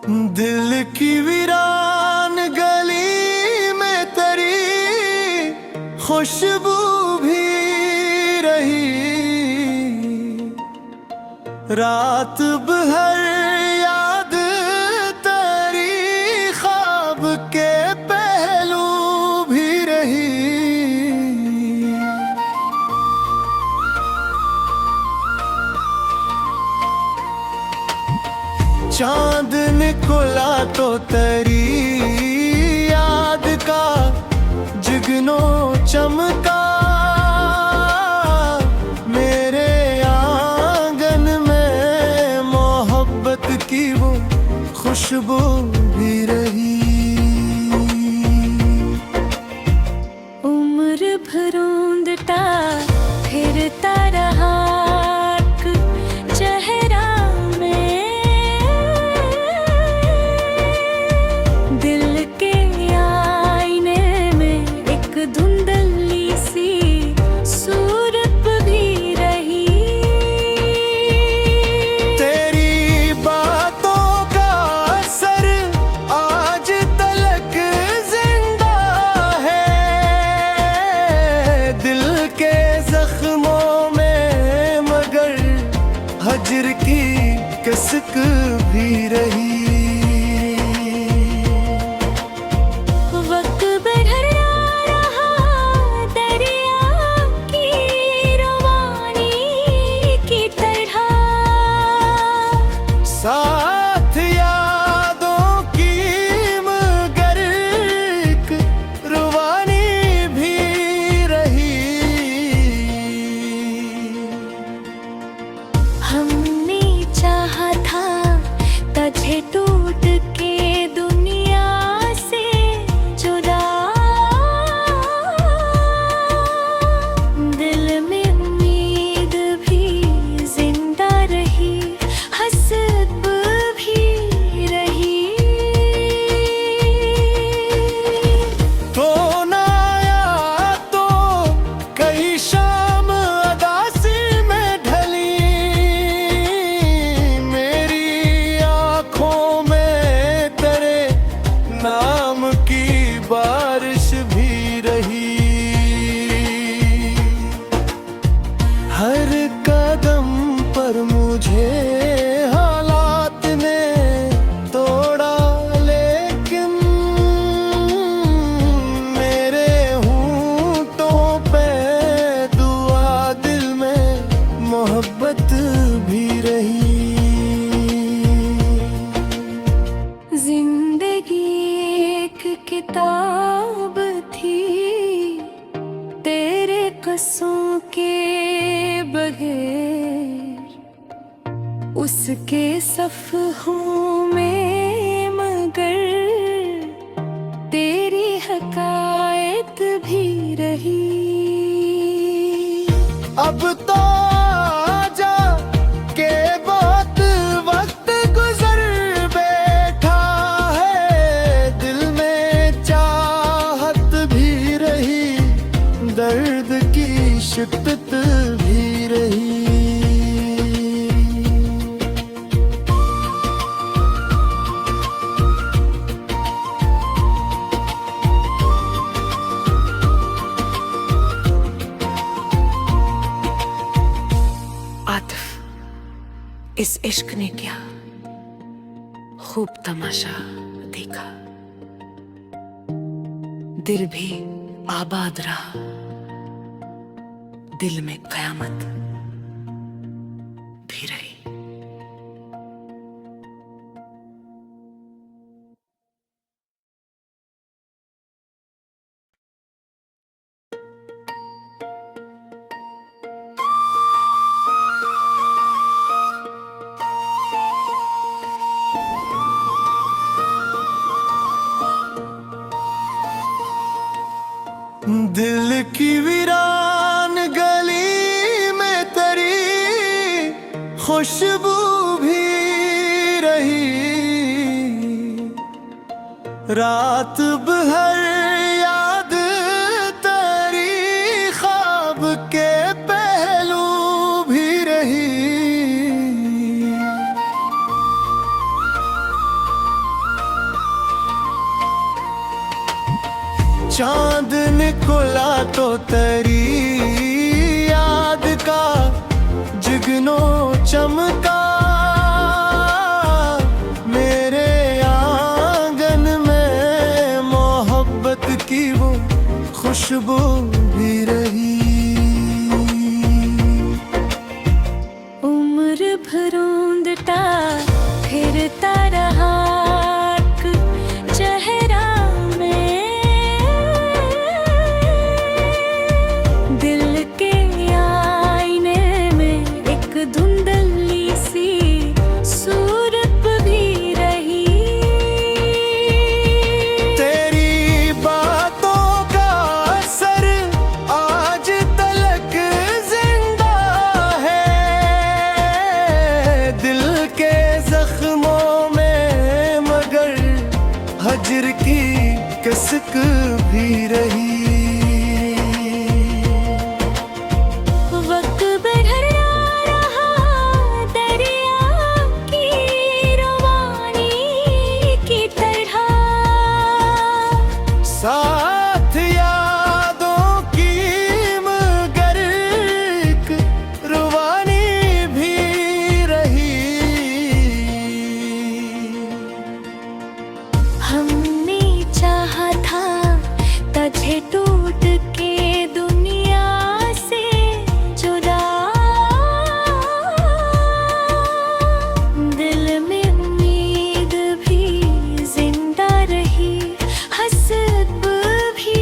दिल की वीरान गली में तेरी खुशबू भी रही। रात भर याद तेरी ख्वाब के पहलू भी रही। चांद निकला तो तेरी याद का जुगनू चमका। मेरे आंगन में मोहब्बत की वो खुशबू भी रही। उम्र भरोंदता फिरता रहा चेहरा में। दिल के आईने में एक धुंधली सी सूरत भी रही। तेरी बातों का असर आज तलक जिंदा है। दिल के जख्मों में मगर हजर की कसक भी रही। वक्त बढ़ता रहा दरिया की रवानी की तरह। साथ यादों की मगर एक रुवानी भी रही। हमने चाहा था तुझे टूट के दुनिया से जुदा। दिल में उम्मीद भी जिंदा रही, हसब भी रही। तो ना आया तो कई शाम अदासी में ढली। मेरी आँखों में तेरे नाम की बारिश भी रही। हर कदम पर मुझे हालात ने तोड़ा, लेकिन मेरे होंठों पे दुआ, दिल में मोहब्बत भी रही। जिंदगी एक किताब थी तेरे कस्सों के बगैर। उसके सफ़हों में मगर तेरी हकायत भी रही। अब तो आजा के बहुत वक्त गुजर बैठा है। दिल में चाहत भी रही, दर्द की शिद्दत भी रही। आतिफ, इस इश्क ने क्या खूब तमाशा देखा। दिल भी आबाद रहा, दिल में कयामत भी रही। दिल की वीरान गली में तेरी खुशबू भी रही। रात भर याद तेरी ख्वाब के पहलू भी रही। चांद निकला तो तेरी याद का जुगनू चमका, मेरे आंगन में मोहब्बत की वो खुशबू भी रही। उम्र भरोंदता फिरता रहा चेहरा में, दिल के आईने में एक धुंधली सी सूरत भी रही। तेरी बातों का असर आज तलक जिंदा है, दिल के जख्मों में मगर हजर की कसक भी रही। वक्त बढ़ा रहा दरिया की रवानी की तरह, साथ यादों की मगर एक रुवानी भी रही। हमने चाहा था तुझे टूट के दुनिया से जुदा, दिल में उम्मीद भी जिंदा रही, हसब भी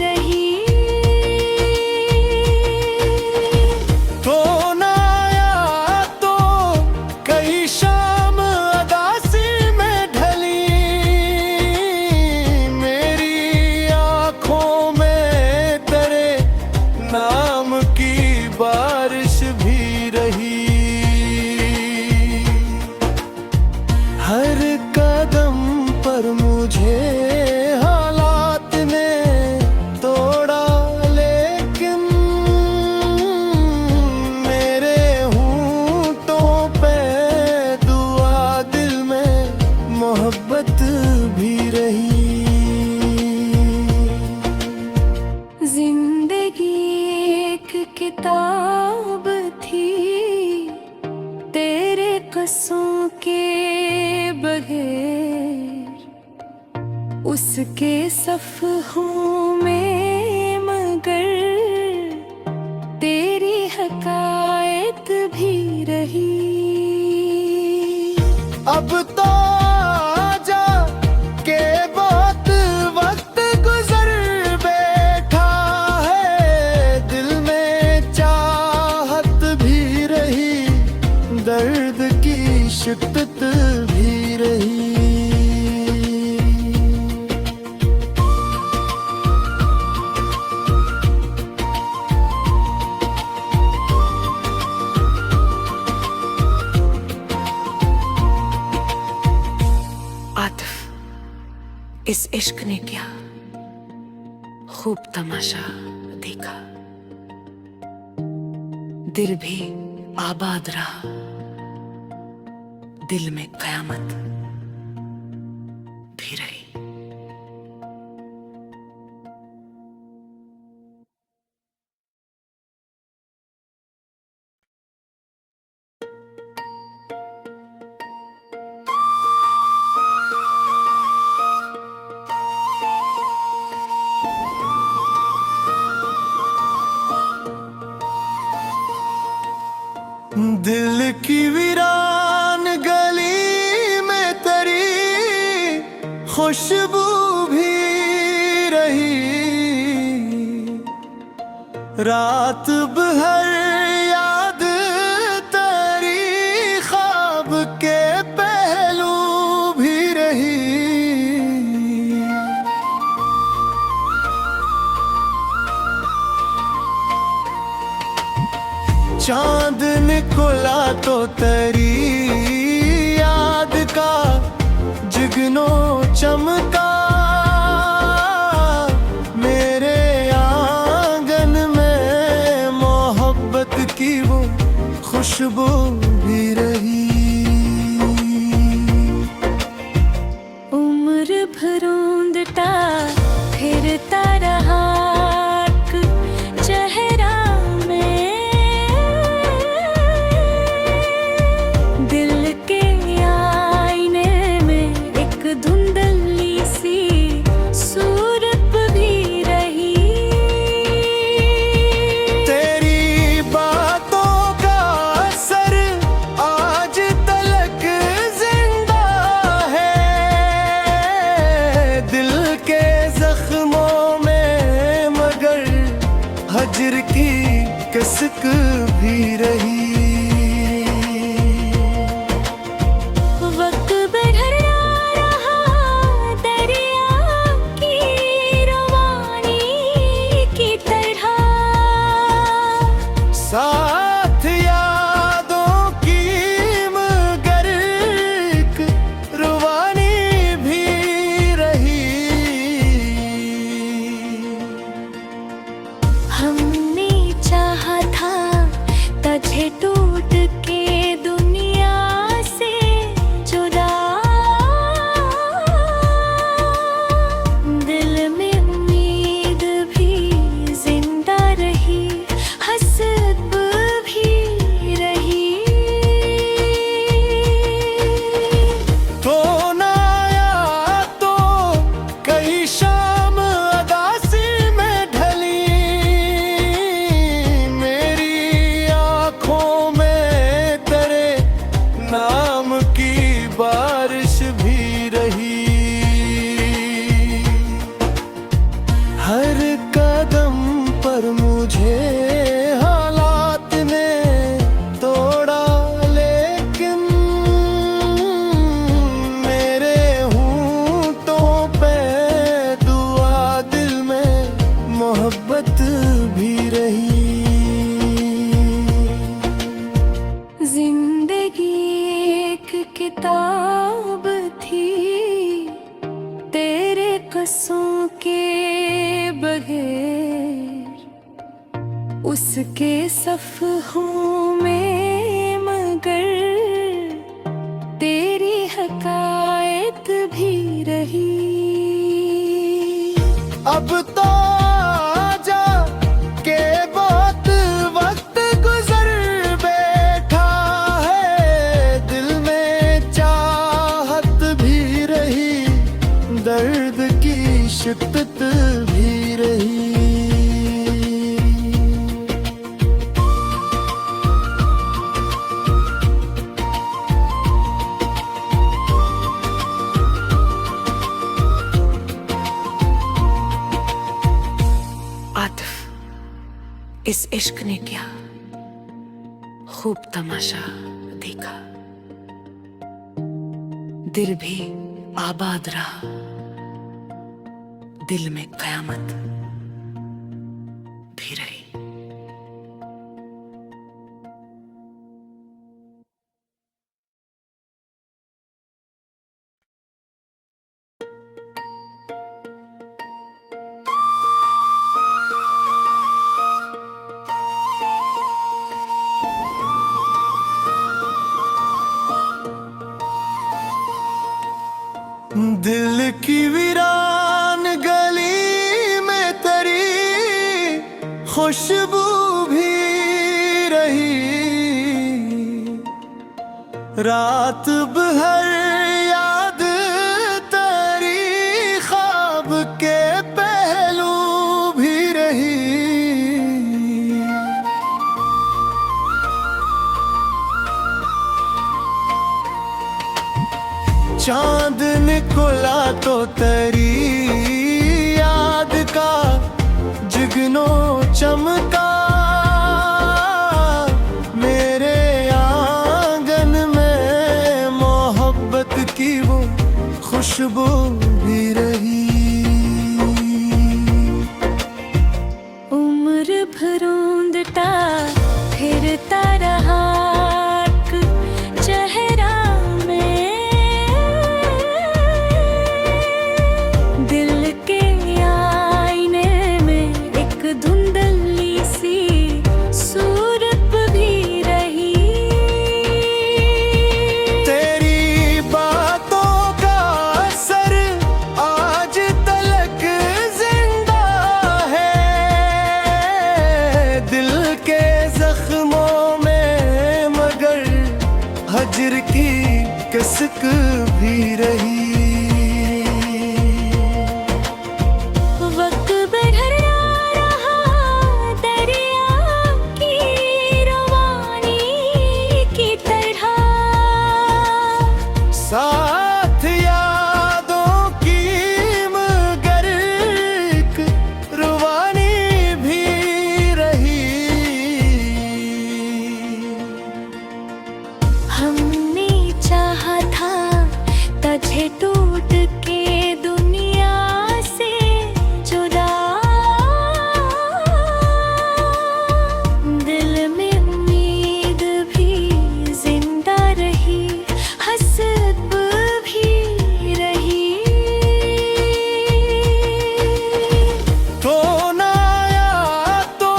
रही। तो ना आया तो कई शाम अदासी में ढली, मेरी आँखों में तेरे नाम की बारिश भी रही। हर कदम पर मुझे हालात ने तोड़ा, लेकिन मेरे होंठों पे दुआ, दिल में मोहब्बत भी रही। जिंदगी एक किताब थी तेरे कस्सों के बगैर, उसके सफ़हों में मगर तेरी हकायत भी रही। अब तो आजा के बहुत वक्त गुजर बैठा है, दिल में चाहत भी रही, दर्द की शिद्दत भी रही। आतिफ, इस इश्क ने क्या खूब तमाशा देखा, दिल भी आबाद रहा, दिल में कयामत भी रही। दिल की वीरान गली में तेरी खुशबू भी रही, रात भर याद तेरी ख्वाब के पहलू भी रही। चांद निकला तो तेरी याद का जुगनू चमका, मेरे आंगन में मोहब्बत की वो खुशबू भी रही। उम्र भरोंदता फिरता कसक भी रही। वक्त बढ़ता रहा दरिया की रवानी की तरह, साथ यादों की मगर एक रुवानी भी रही। हमने चाहा था तुझे टूट के दुनिया से जुदा, दिल में उम्मीद भी जिंदा रही, हसब भी रही। तो ना आया तो कई शाम अदासी में ढली, मेरी आँखों में तेरे नाम की बारिश भी रही। हर कदम पर मुझे हालात ने तोड़ा, लेकिन मेरे होंठों पे दुआ, दिल में मोहब्बत भी रही। जिंदगी एक किताब थी तेरे कस्सों के बगैर, उसके सफ़हों में मगर तेरी हकायत भी रही। अब तो आजा के बहुत वक्त गुजर बैठा है, दिल में चाहत भी रही, दर्द की शिद्दत भी रही। आतिफ, इस इश्क ने क्या खूब तमाशा देखा, दिल भी आबाद रहा, दिल में कयामत भी रही। दिल की वीरान गली में तेरी खुशबू भी रही, रात भर याद तेरी ख्वाब के पहलू भी रही। चांद निकला तो तेरी याद का जुगनू चमका, मेरे आंगन में मोहब्बत की वो खुशबू भी रही। उम्र भरोंदता फिरता रहा चेहरा में, दिल के आईने में एक धुंधली सी सूरत भी रही। तेरी बातों का असर आज तलक जिंदा है, दिल के जख्मों में मगर हजर की कसक भी रही। वक्त बढ़ता रहा दरिया की रवानी की तरह, साथ यादों की मगर एक रुवानी भी रही। टूट के दुनिया से जुदा, दिल में उम्मीद भी जिंदा रही, हसब भी रही। तो ना आया तो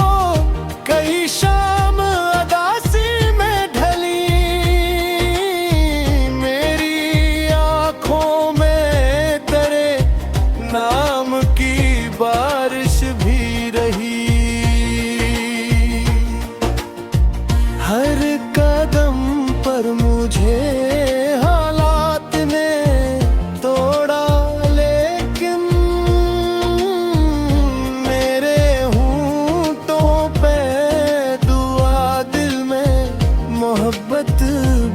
कई शाम अदासी में ढली, मेरी आंखों में तेरे नाम की बारिश भी रही। हर कदम पर मुझे हालात ने तोड़ा, लेकिन मेरे होंठों पे दुआ, दिल में मोहब्बत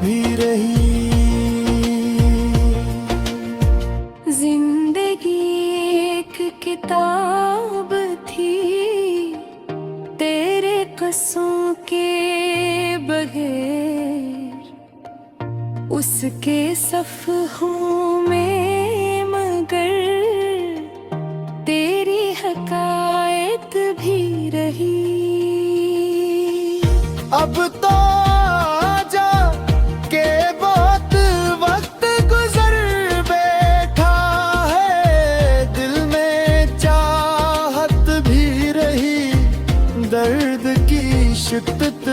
भी रही। जिंदगी एक किताब थी, तेरे कस्सों के बगैर उसके सफ़हों में मगर तेरी हकायत भी रही। अब तो आजा के बहुत वक्त गुजर बैठा है, दिल में चाहत भी रही, दर्द की शिद्दत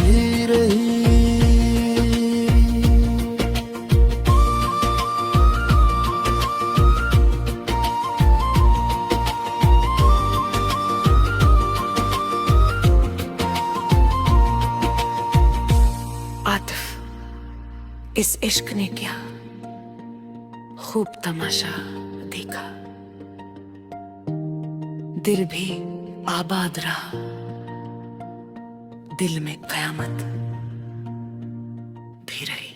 भी रही। आतिफ, इस इश्क ने क्या खूब तमाशा देखा, दिल भी आबाद रहा, दिल में कयामत भी रही।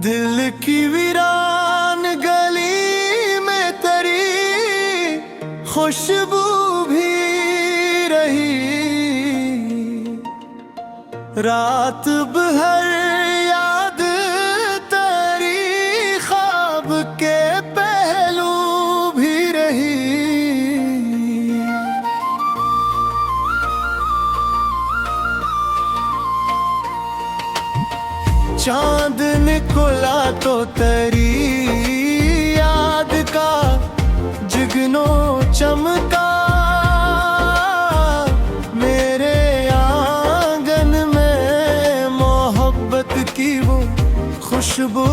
दिल की वीरान गली में तेरी खुशबू भी रही, रात भर याद तेरी ख्वाब के पहलू भी रही। चांद निकला तो तेरी याद का जुगनू चमका, मेरे आंगन में मोहब्बत की वो खुशबू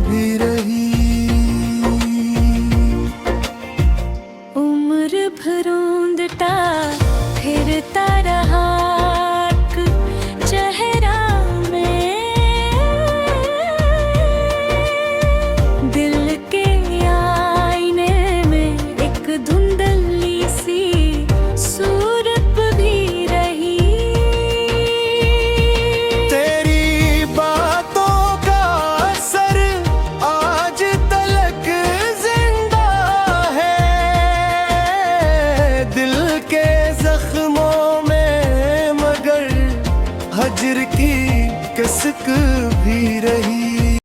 भी रही। उम्र भर ढूंढता फिरता रहा चेहरा में, दिल के आईने में एक धुंधली सी सूरत भी रही। तेरी बातों का असर आज तलक जिंदा है, दिल के जख्मों में मगर हजर की कसक भी रही।